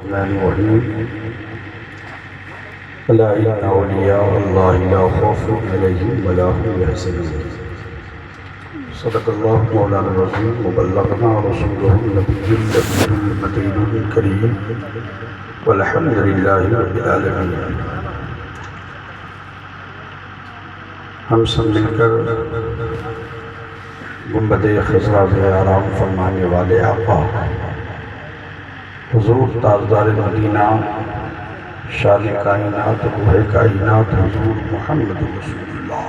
الرحمن الرحيم ألا إن أولياء الله لا خوف عليهم ولا هم يحزنون صدق الله مولانا العظيم وبلغنا رسوله النبي المتين الكريم والحمد لله رب العالمين۔ ہم سب مل کر گنبد خضرا میں آرام فرمانے والے آقا حضور تاجدار مدینہ شان کائنات روح کائنات حضور محمد رسول اللہ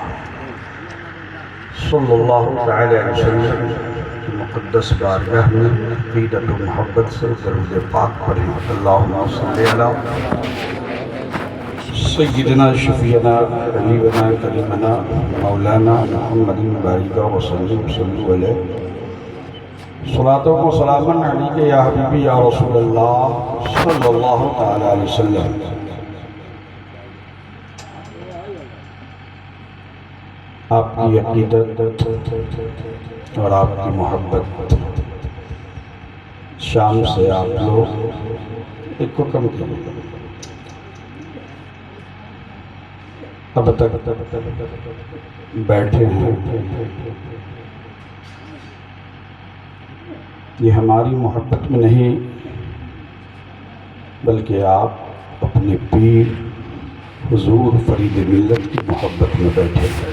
صلی اللہ تعالی علیہ وسلم کی مقدس بارگاہ میں عقیدت و محبت سے درود پاک پڑھیں۔ اللہم صلی علی سیدنا شفیعنا حبیبنا کریمنا مولانا محمد بارک وسلم صلی علیہ صلاۃ و سلام علیک یا حبیبی یا رسول اللہ صلی اللہ تعالی علیہ وسلم۔ آپ کی عقیدت اور آپ کی محبت شام سے آپ لوگ ایک حکم کیے، اب تک بیٹھے ہیں، یہ ہماری محبت میں نہیں بلکہ آپ اپنے پیر حضور فرید ملت کی محبت میں بیٹھے ہیں۔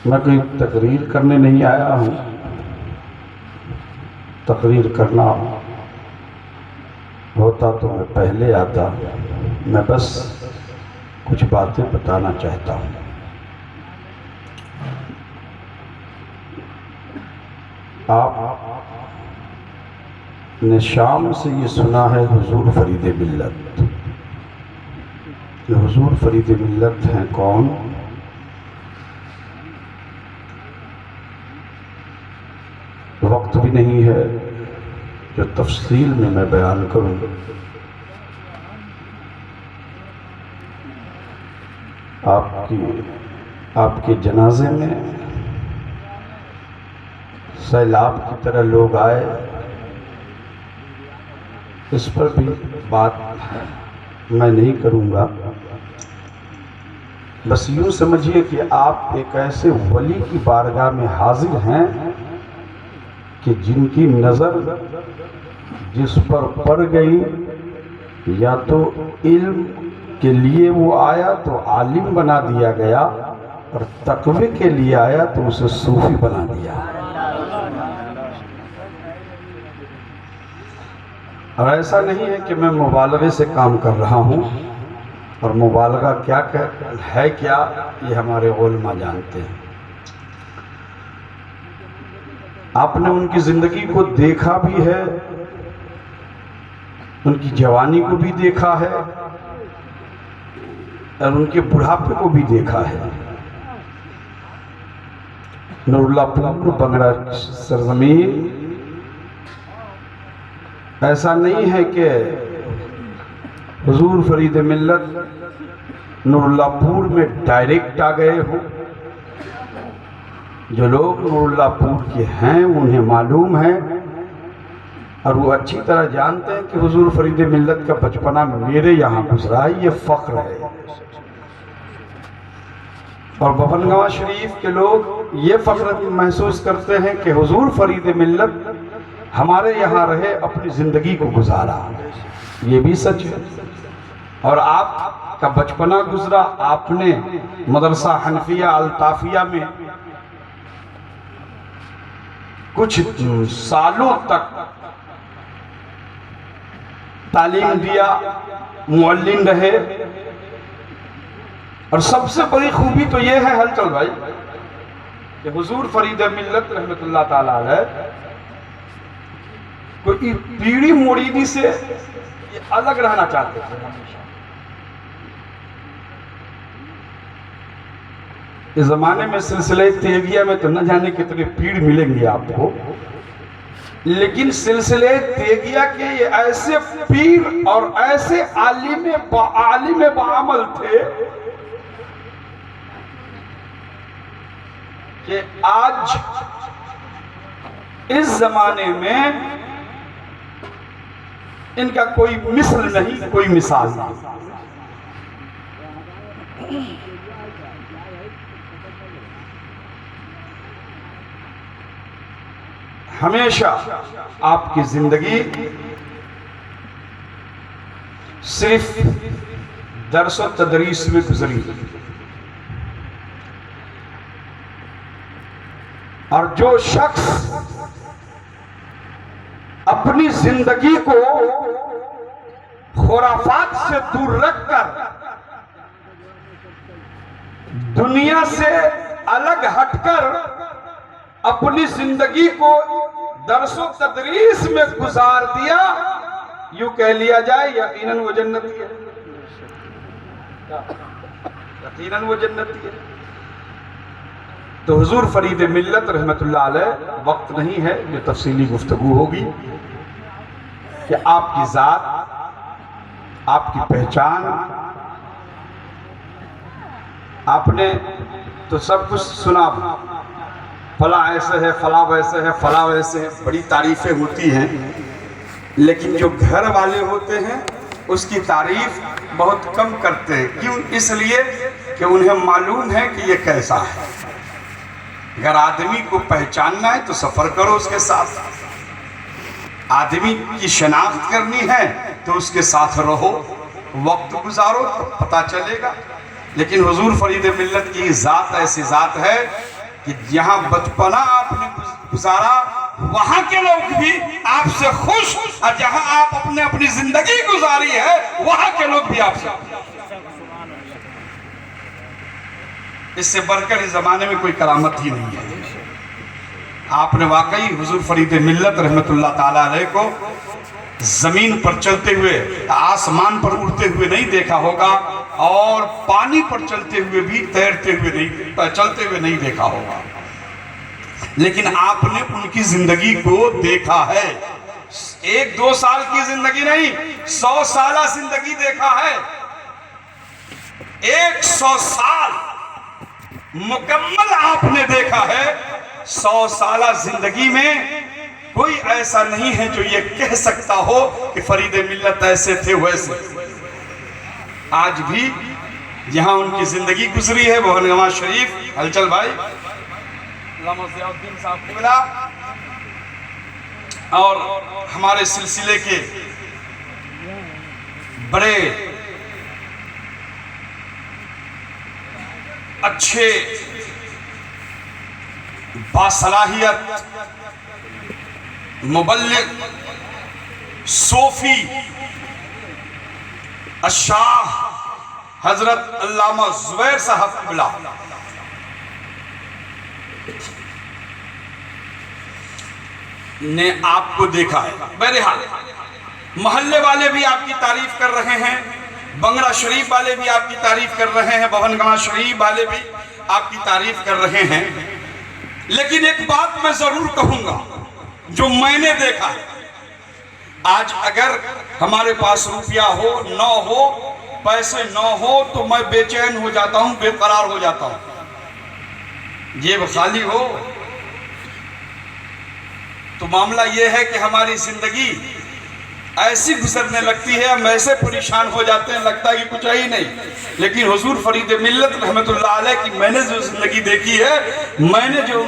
میں کوئی تقریر کرنے نہیں آیا ہوں، تقریر کرنا ہوتا تو میں پہلے آتا، میں بس کچھ باتیں بتانا چاہتا ہوں۔ آپ نے شام سے یہ سنا ہے حضور فرید ملت، کہ حضور فرید ملت ہیں کون؟ وقت بھی نہیں ہے جو تفصیل میں بیان کروں، آپ کے جنازے میں سیلاب کی طرح لوگ آئے، اس پر بھی بات میں نہیں کروں گا، بس یوں سمجھیے کہ آپ ایک ایسے ولی کی بارگاہ میں حاضر ہیں کہ جن کی نظر جس پر پڑ گئی یا تو علم کے لیے وہ آیا تو عالم بنا دیا گیا، اور تقوی کے لیے آیا تو اسے صوفی بنا دیا۔ اور ایسا نہیں ہے کہ میں مبالغے سے کام کر رہا ہوں، اور مبالغہ کیا ہے کیا یہ ہمارے علماء جانتے ہیں۔ آپ نے ان کی زندگی کو دیکھا بھی ہے، ان کی جوانی کو بھی دیکھا ہے، اور ان کے بڑھاپے کو بھی دیکھا ہے۔ نور اللہ پور بنگڑا سرزمین ایسا نہیں ہے کہ حضور فرید ملت نور اللہ پور میں ڈائریکٹ آ گئے ہوں۔ جو لوگ نور اللہ پور کے ہیں انہیں معلوم ہے، اور وہ اچھی طرح جانتے ہیں کہ حضور فرید ملت کا بچپنا میرے یہاں گزرا ہے، یہ فخر ہے۔ اور بھونگواں شریف کے لوگ یہ فخر محسوس کرتے ہیں کہ حضور فرید ملت ہمارے یہاں رہے، اپنی زندگی کو گزارا، یہ بھی سچ ہے۔ اور آپ کا بچپنا گزرا، آپ نے مدرسہ حنفیہ الطافیہ میں کچھ سالوں تک تعلیم دیا، معلم رہے، اور سب سے بڑی خوبی تو یہ ہے ہلچل بھائی کہ حضور فرید ملت رحمت اللہ تعالی علیہ کوئی پیڑھی مریدی سے یہ الگ رہنا چاہتے تھے ہمیشہ۔ اس زمانے میں سلسلہ تیغیہ میں تو نہ جانے کتنے پیر ملیں گے آپ کو، لیکن سلسلہ تیغیہ کے یہ ایسے پیر اور ایسے عالم بعمل تھے کہ آج اس زمانے میں ان کا کوئی مثل نہیں، کوئی مثال نہیں۔ ہمیشہ آپ کی زندگی صرف درس و تدریس میں گزری، اور جو شخص اپنی زندگی کو خرافات سے دور رکھ کر دنیا سے الگ ہٹ کر اپنی زندگی کو درس و تدریس میں گزار دیا، یوں کہہ لیا جائے یقیناً وہ جنتی ہے، یقیناً وہ جنتی ہے۔ تو حضور فرید ملت رحمت اللہ علیہ، وقت نہیں ہے جو تفصیلی گفتگو ہوگی کہ آپ کی ذات، آپ کی پہچان، آپ نے تو سب کچھ سنا، فلاں ایسے ہے، فلاں ویسے ہے، فلاں ویسے ہے، بڑی تعریفیں ہوتی ہیں، لیکن جو گھر والے ہوتے ہیں اس کی تعریف بہت کم کرتے ہیں۔ کیوں؟ اس لیے کہ انہیں معلوم ہے کہ یہ کیسا ہے۔ اگر آدمی کو پہچاننا ہے تو سفر کرو اس کے ساتھ، آدمی کی شناخت کرنی ہے تو اس کے ساتھ رہو، وقت گزارو تو پتہ چلے گا۔ لیکن حضور فرید ملت کی ذات ایسی ذات ہے کہ جہاں بچپنا آپ نے گزارا وہاں کے لوگ بھی آپ سے خوش، اور جہاں آپ اپنی زندگی گزاری ہے وہاں کے لوگ بھی آپ سے خوش۔ اس سے بڑھ کر اس زمانے میں کوئی کرامت ہی نہیں ہے۔ آپ نے واقعی حضور فرید ملت رحمت اللہ تعالیٰ علیہ کو زمین پر چلتے ہوئے، آسمان پر اڑتے ہوئے نہیں دیکھا ہوگا، اور پانی پر چلتے ہوئے بھی چلتے ہوئے نہیں دیکھا ہوگا، لیکن آپ نے ان کی زندگی کو دیکھا ہے۔ 1-2 سال کی زندگی نہیں، 100 سالہ زندگی دیکھا ہے۔ 100 سال مکمل آپ نے دیکھا ہے۔ 100 سالہ زندگی میں کوئی ایسا نہیں ہے جو یہ کہہ سکتا ہو کہ فرید ملت ایسے تھے ویسے۔ آج بھی جہاں ان کی زندگی گزری ہے بھونگما شریف، ہلچل بھائی علامہ ضیاء الدین صاحب کو ملا، اور ہمارے سلسلے کے بڑے اچھے باصلاحیت مبلغ صوفی الشاہ حضرت علامہ زبیر صاحب قبلہ نے آپ کو دیکھا ہے۔ بہرحال محلے والے بھی آپ کی تعریف کر رہے ہیں، بنگلہ شریف والے بھی آپ کی تعریف کر رہے ہیں، بھونگما شریف والے بھی آپ کی تعریف کر رہے ہیں، لیکن ایک بات میں ضرور کہوں گا جو میں نے دیکھا ہے۔ آج اگر ہمارے پاس روپیہ ہو، نہ ہو، پیسے نہ ہو تو میں بے چین ہو جاتا ہوں، بے قرار ہو جاتا ہوں۔ جیب خالی ہو تو معاملہ یہ ہے کہ ہماری زندگی ایسی گزرنے لگتی ہے، ہم ایسے پریشان ہو جاتے ہیں، لگتا ہے کہ کچھ ہے ہی نہیں۔ لیکن حضور فرید ملت رحمت اللہ علیہ کی میں نے جو زندگی دیکھی ہے، میں نے جو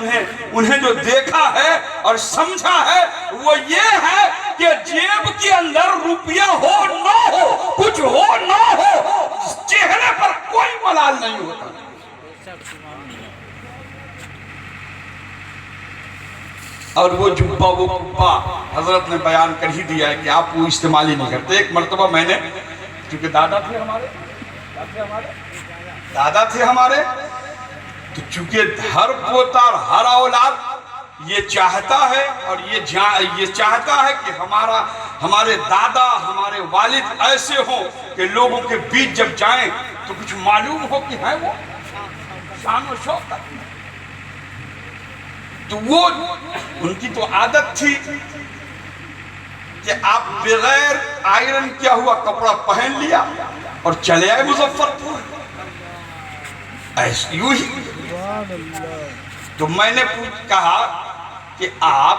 انہیں جو دیکھا ہے اور سمجھا ہے، وہ یہ ہے کہ جیب کے اندر روپیہ ہو نہ ہو، کچھ ہو نہ ہو، چہرے پر کوئی ملال نہیں ہوتا۔ اور وہ جبہ وہ کبہ حضرت نے بیان کر ہی دیا ہے کہ آپ وہ استعمال ہی نہیں کرتے۔ ایک مرتبہ میں نے، کیونکہ دادا تھے ہمارے، تو چونکہ ہر پوتا اور ہر اولاد یہ چاہتا ہے، اور یہ چاہتا ہے کہ ہمارے دادا، ہمارے والد ایسے ہوں کہ لوگوں کے بیچ جب جائیں تو کچھ معلوم ہو کہ ہے وہ شان و شوکت۔ تو وہ ان کی تو عادت تھی کہ آپ بغیر آئرن کیا ہوا کپڑا پہن لیا اور چلے آئے مظفرپور، ایسے یوں ہی۔ تو میں نے کہا کہ آپ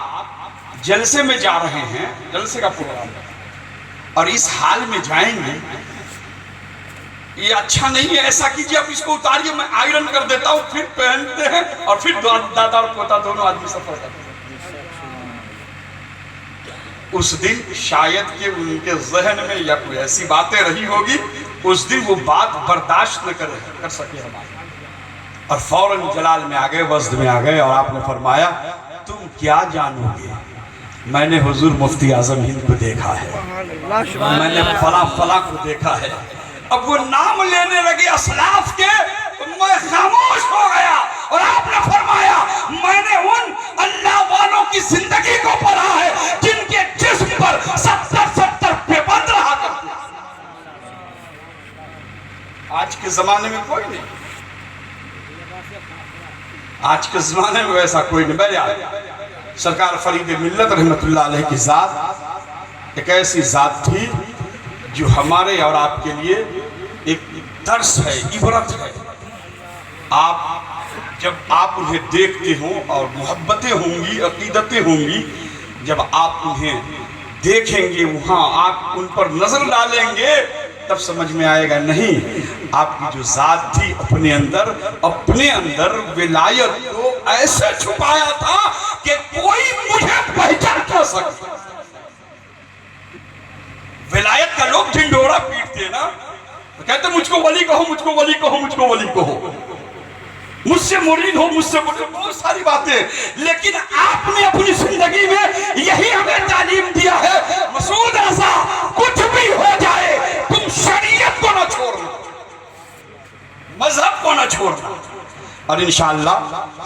جلسے میں جا رہے ہیں، جلسے کا پروگرام ہے، اور اس حال میں جائیں گے، یہ اچھا نہیں ہے، ایسا کیجئے آپ اس کو اتاریے، میں آئرن کر دیتا ہوں، پھر پہنتے ہیں اور پھر دادا اور پوتا دونوں آدمی سفر کرتے ہیں۔ اس دن شاید کہ ان کے ذہن میں یا کوئی ایسی باتیں رہی ہوگی، اس دن وہ بات برداشت نہ کر سکے ہمارے، اور فوراً جلال میں آگئے، وزد میں آگئے، اور آپ نے فرمایا تم کیا جانو گے، میں نے حضور مفتی اعظم ہند کو دیکھا ہے، میں نے فلاں فلاں کو دیکھا ہے۔ اب وہ نام لینے لگے اسلاف کے، میں خاموش ہو گیا، اور آپ نے فرمایا میں نے ان اللہ والوں کی زندگی کو پڑھا ہے جن کے جسم پر 70 پیبند رہا کرتے ہیں۔ آج کے زمانے میں کوئی نہیں، آج کے زمانے میں ویسا کوئی نہیں۔ بہرحال سرکار فرید ملت رحمت اللہ علیہ کی ذات ایک ایسی ذات تھی جو ہمارے اور آپ کے لیے ایک درس ہے، عبرت ہے۔ جب آپ انہیں دیکھتے ہوں اور محبتیں ہوں گی، عقیدتیں ہوں گی، جب آپ انہیں دیکھیں گے، وہاں آپ ان پر نظر ڈالیں گے، تب سمجھ میں آئے گا نہیں، آپ کی جو ذات تھی اپنے اندر ولایت کو ایسے چھپایا تھا کہ کوئی مجھے پہچان نہ سکتا۔ ولایت کا لوگ ڈھنڈورا پیٹتے ہیں نا، تو کہتے مجھ کو ولی کہو، مجھ کو ولی کہو، مجھ کو ولی کہو، مجھ سے مرید ہو، مجھ سے مرید ہو، بہت ساری باتیں، لیکن آپ نے اپنی زندگی میں یہی ہمیں تعلیم دیا ہے، مسعود رضا کچھ بھی ہو جائے تم شریعت کو نہ چھوڑنا، مذہب کو نہ چھوڑنا۔ اور انشاءاللہ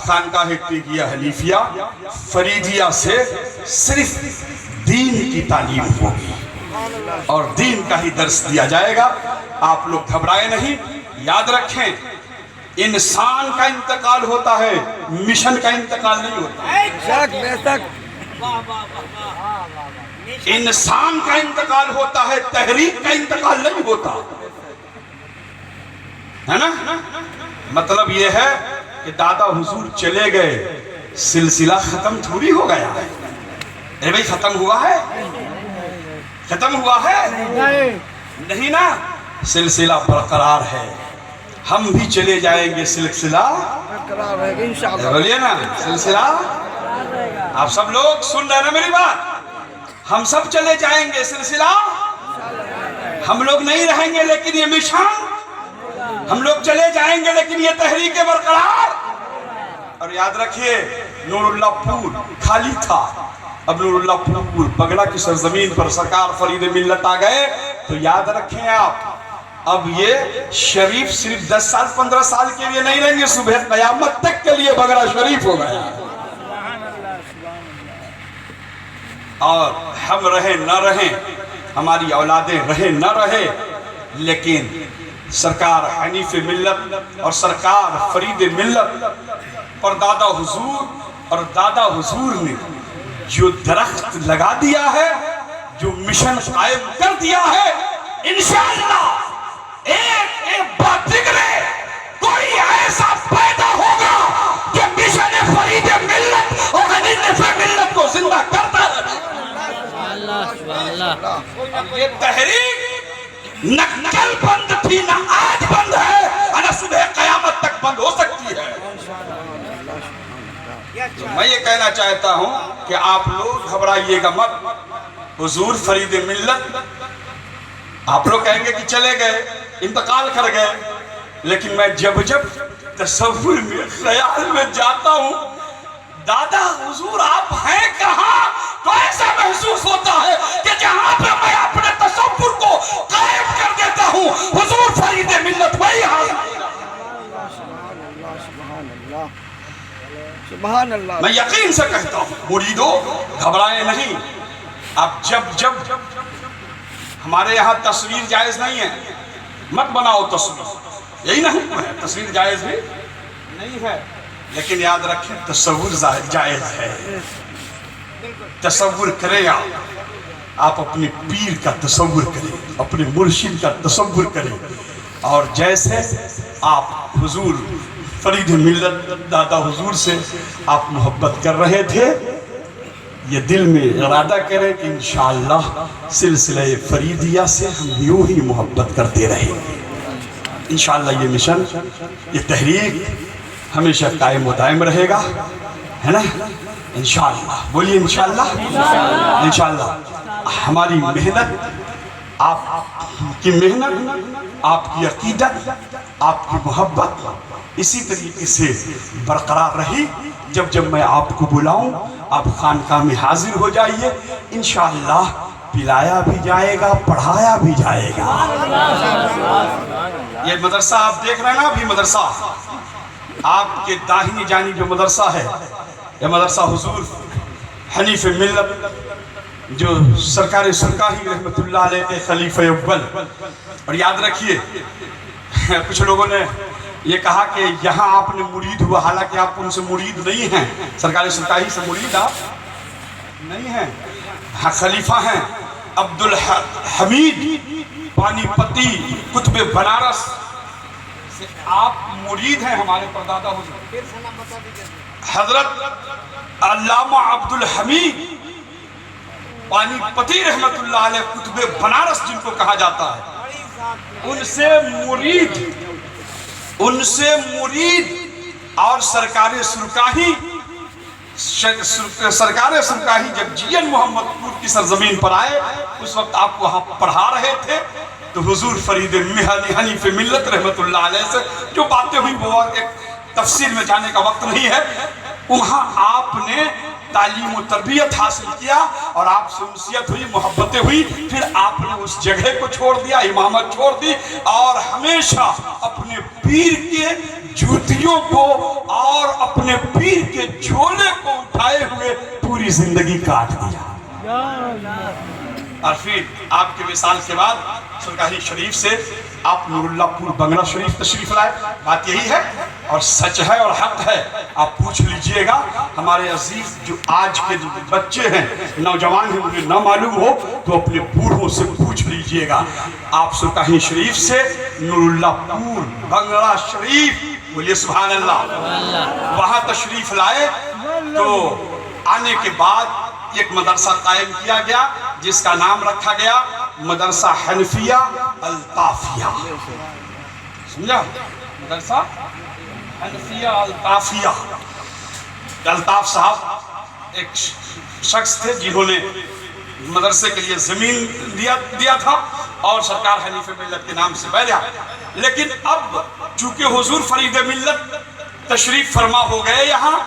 خانقاہ تیغیہ حنیفیہ فریدیہ سے صرف دین کی تعلیم ہوگی اور دین کا ہی درس دیا جائے گا۔ آپ لوگ گھبرائے نہیں، یاد رکھیں انسان کا انتقال ہوتا ہے، مشن کا انتقال نہیں ہوتا۔ انسان کا انتقال ہوتا ہے، تحریک کا انتقال نہیں ہوتا، ہے نا؟ مطلب یہ ہے کہ دادا حضور چلے گئے، سلسلہ ختم تھوڑی ہو گیا ہے۔ اے بھائی ختم ہوا ہے؟ ختم ہوا ہے؟ نہیں نا، سلسلہ برقرار ہے، ہم بھی چلے جائیں گے، سلسلہ برقرار رہے گا انشاءاللہ۔ بولیے نا، سلسلہ، آپ سب لوگ سن رہے ہیں نا میری بات؟ ہم سب چلے جائیں گے، سلسلہ ہم لوگ نہیں رہیں گے، لیکن یہ مشن ہم لوگ چلے جائیں گے، لیکن یہ تحریک برقرار۔ اور یاد رکھیے نور اللہ پور خالی تھا، اب نور اللہ پور بگڑا کی سرزمین پر سرکار فرید ملت آ گئے، تو یاد رکھیں آپ اب یہ شریف صرف 10 سال 15 سال کے لیے نہیں رہیں گے، صبح قیامت تک کے لیے بگڑا شریف ہو گیا۔ اور ہم رہیں نہ رہیں، ہماری اولادیں رہیں نہ رہیں، لیکن سرکار حنیف ملت اور سرکار فرید ملت پر دادا حضور نے جو درخت لگا دیا ہے، جو مشن قائم کر دیا ہے، انشاءاللہ ایک بات بگڑے کوئی ایسا پیدا ہوگا کہ مشن فرید ملت اور حنیف ملت کو زندہ کرتا رہے۔ یہ تحریک نہ کل بند تھی، نہ آج بند ہے، نہ صبح قیامت تک بند ہو سکتی ہے۔ تو میں یہ کہنا چاہتا ہوں کہ آپ لوگ گھبرائیے گا مت۔ حضور فرید ملت آپ لوگ کہیں گے کہ چلے گئے، انتقال کر گئے، لیکن میں جب تصور میں خیال میں جاتا ہوں دادا حضور آپ ہیں کہاں، تو ایسا محسوس ہوتا ہے کہ جہاں پہ میں اپنے تصور کو قائم کر دیتا ہوں حضور فرید ملت وہی حاضر۔ سبحان اللہ۔ میں یقین سے کہتا ہوں مریدو گھبرائے نہیں۔ اب جب ہمارے یہاں تصویر جائز نہیں ہے، مت بناؤ تصویر، یہی نہیں ہے، تصویر جائز بھی نہیں ہے، لیکن یاد رکھیں تصور جائز ہے۔ تصور کریں آپ اپنے پیر کا تصور کریں، اپنے مرشد کا تصور کریں، اور جیسے آپ حضور فرید ملت دادا حضور سے آپ محبت کر رہے تھے، یہ دل میں ارادہ کرے کہ انشاءاللہ سلسلہ فریدیہ سے ہم یوں ہی محبت کرتے رہیں گے. انشاءاللہ یہ مشن، یہ تحریک ہمیشہ قائم و دائم رہے گا، ہے نا؟ انشاءاللہ بولیے انشاءاللہ. انشاءاللہ ہماری محنت، آپ کی محنت، آپ کی عقیدت، آپ کی محبت اسی طریقے سے برقرار رہی. جب میں آپ کو بلاؤں آپ خانقاہ میں حاضر ہو جائیے. انشاءاللہ پلایا بھی جائے گا، پڑھایا بھی جائے گا. یہ مدرسہ آپ دیکھ رہے ہیں نا، ابھی مدرسہ آپ کے داہنی جانب جو مدرسہ ہے، یہ مدرسہ حضور حنیف ملت جو سرکار سرکاہی رحمت اللہ علیہ کے خلیفہ اول. اور یاد رکھیے کچھ لوگوں نے یہ کہا کہ یہاں آپ نے مرید ہوا، حالانکہ آپ ان سے مرید نہیں ہیں. سرکار سرکاہی سے مرید آپ نہیں ہیں، خلیفہ ہیں. عبدالحمید پانی پتی قطب بنارس سے آپ مرید ہیں. ہمارے پردادا حضور حضرت علامہ عبدالحمید پانی پتی رحمت اللہ علیہ قطب بنارس جن کو کہا جاتا ہے، ان سے مرید اور سرکار سرکاہی جب جی این محمد پور کی سرزمین پر آئے، اس وقت آپ وہاں پڑھا رہے تھے. تو حضور فرید حنیف ملت رحمت اللہ علیہ سے جو باتیں ہوئی وہ ایک تفصیل میں جانے کا وقت نہیں ہے. وہاں آپ نے تعلیم و تربیت حاصل کیا اور آپ سے انسیت ہوئی، محبتیں ہوئی. پھر آپ نے اس جگہ کو چھوڑ دیا، امامت چھوڑ دی، اور ہمیشہ اپنے پیر کے جوتیوں کو اور اپنے پیر کے جھولے کو اٹھائے ہوئے پوری زندگی کاٹ دیا. اور پھر آپ کے وصال کے بعد سرکاہی شریف سے آپ نور اللہ پور بنگلہ شریف تشریف لائے. بات یہی ہے اور سچ ہے اور حق ہے. آپ پوچھ لیجئے گا ہمارے عزیز جو آج کے بچے ہیں، نوجوان ہیں، انہیں نہ معلوم ہو تو اپنے بوڑھوں سے پوچھ لیجئے گا. آپ سرکاہی شریف سے نور اللہ پور بنگلہ شریف، بولیے سبحان اللہ، وہاں تشریف لائے. تو آنے کے بعد ایک مدرسہ قائم کیا گیا جس کا نام رکھا گیا مدرسہ حنفیہ الطافیہ. سمجھا؟ مدرسہ حنفیہ الطافیہ. الطاف صاحب ایک شخص تھے جنہوں نے مدرسے کے لیے زمین دیا تھا اور سرکار حنیف ملت کے نام سے بیعت. لیکن اب چونکہ حضور فرید ملت تشریف فرما ہو گئے، یہاں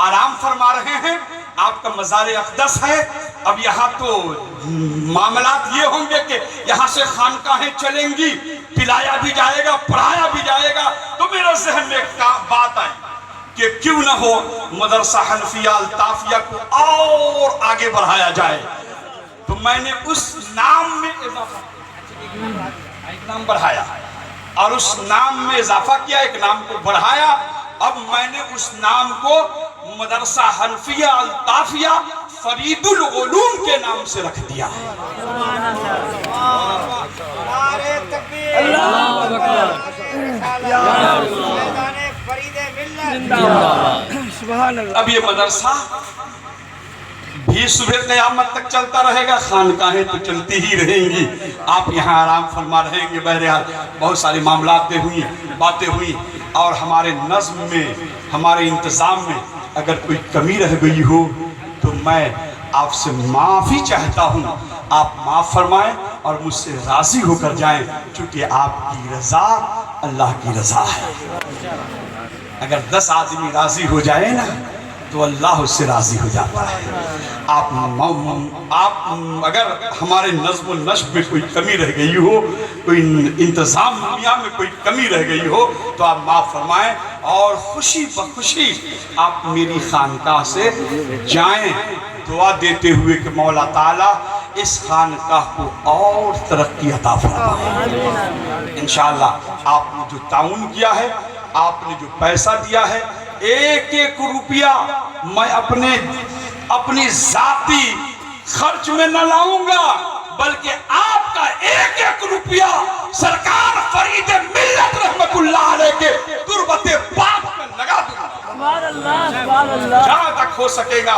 آرام فرما رہے ہیں، آپ کا مزار اقدس ہے. اب یہاں تو معاملات یہ ہوں گے کہ یہاں سے خانقاہیں چلیں گی، پلایا بھی جائے گا، پڑھایا بھی جائے گا. تو میرے ذہن میں ایک بات آئی کہ کیوں نہ ہو مدرسہ حنفیہ الطافیہ کو اور آگے بڑھایا جائے. تو میں نے اس نام میں اضافہ، ایک نام بڑھایا اور اس نام میں اضافہ کیا، ایک نام کو بڑھایا. اب میں نے اس نام کو مدرسہ حنفیہ الطافیہ فرید العلوم کے نام سے رکھ دیا. اب یہ مدرسہ بھی صبح قیامت تک چلتا رہے گا، خانقاہیں تو چلتی ہی رہیں گی. آپ یہاں آرام فرما رہیں گے. بہرحال بہت ساری معاملات ہوئی، باتیں ہوئی، اور ہمارے نظم میں، ہمارے انتظام میں اگر کوئی کمی رہ گئی ہو تو میں آپ سے معافی چاہتا ہوں. آپ معاف فرمائیں اور مجھ سے راضی ہو کر جائیں، چونکہ آپ کی رضا اللہ کی رضا ہے. اگر 10 آدمی راضی ہو جائے نا تو اللہ اس سے راضی ہو جاتا ہے. آپ اگر ہمارے نظم و نسق میں کوئی کمی رہ گئی ہو، کوئی انتظامیہ میں کوئی کمی رہ گئی ہو تو آپ معاف فرمائیں اور خوشی بخوشی آپ میری خانقاہ سے جائیں، دعا دیتے ہوئے کہ مولا تعالیٰ اس خانقاہ کو اور ترقی عطا فرمائے. انشاءاللہ آپ نے جو تعاون کیا ہے، آپ نے جو پیسہ دیا ہے، ایک ایک روپیہ میں اپنی ذاتی خرچ میں نہ لاؤں گا، بلکہ آپ کا ایک ایک روپیہ سرکار فرید ملت رحمت اللہ علیہ کے تربت پاک میں لگا دوں گا. جہاں تک ہو سکے گا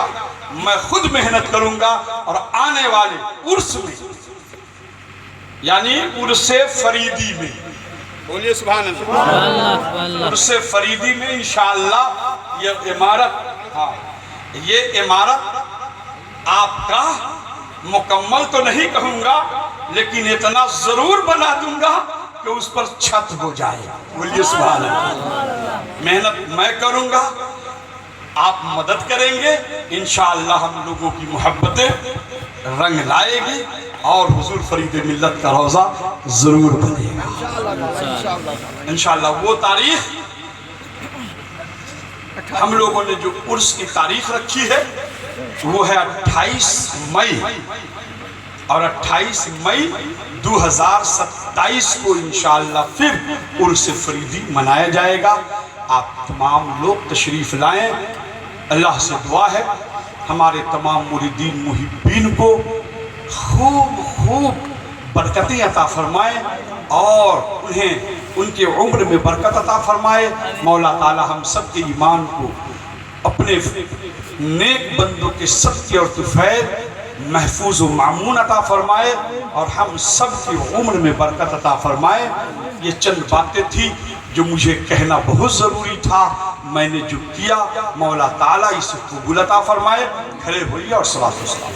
میں خود محنت کروں گا اور آنے والے عرس میں یعنی عرس فریدی میں، بولیے سبحان اللہ، عرس فریدی میں انشاءاللہ یہ عمارت آپ کا مکمل تو نہیں کہوں گا لیکن اتنا ضرور بنا دوں گا کہ اس پر چھت ہو جائے، بولیے سبحان اللہ۔ محنت میں کروں گا، آپ مدد کریں گے، انشاءاللہ ہم لوگوں کی محبتیں رنگ لائے گی اور حضور فرید ملت کا روضہ ضرور بنے گا انشاءاللہ۔ وہ تاریخ ہم لوگوں نے جو عرس کی تاریخ رکھی ہے وہ ہے 28 مئی، اور 28 مئی 2027 کو انشاءاللہ پھر عرس فریدی منایا جائے گا۔ آپ تمام لوگ تشریف لائیں، اللہ سے دعا ہے ہمارے تمام مریدین محبین کو خوب برکتیں عطا فرمائے اور انہیں ان کے عمر میں برکت عطا فرمائے۔ مولا تعالی ہم سب کے ایمان کو اپنے نیک بندوں کے صدقے اور طفیل محفوظ و معمون عطا فرمائے اور ہم سب کی عمر میں برکت عطا فرمائے۔ یہ چند باتیں تھی جو مجھے کہنا بہت ضروری تھا، میں نے جو کیا مولا تعالیٰ اسے قبول عطا فرمائے۔ کھڑے ہوئیے اور صلوات و سلام۔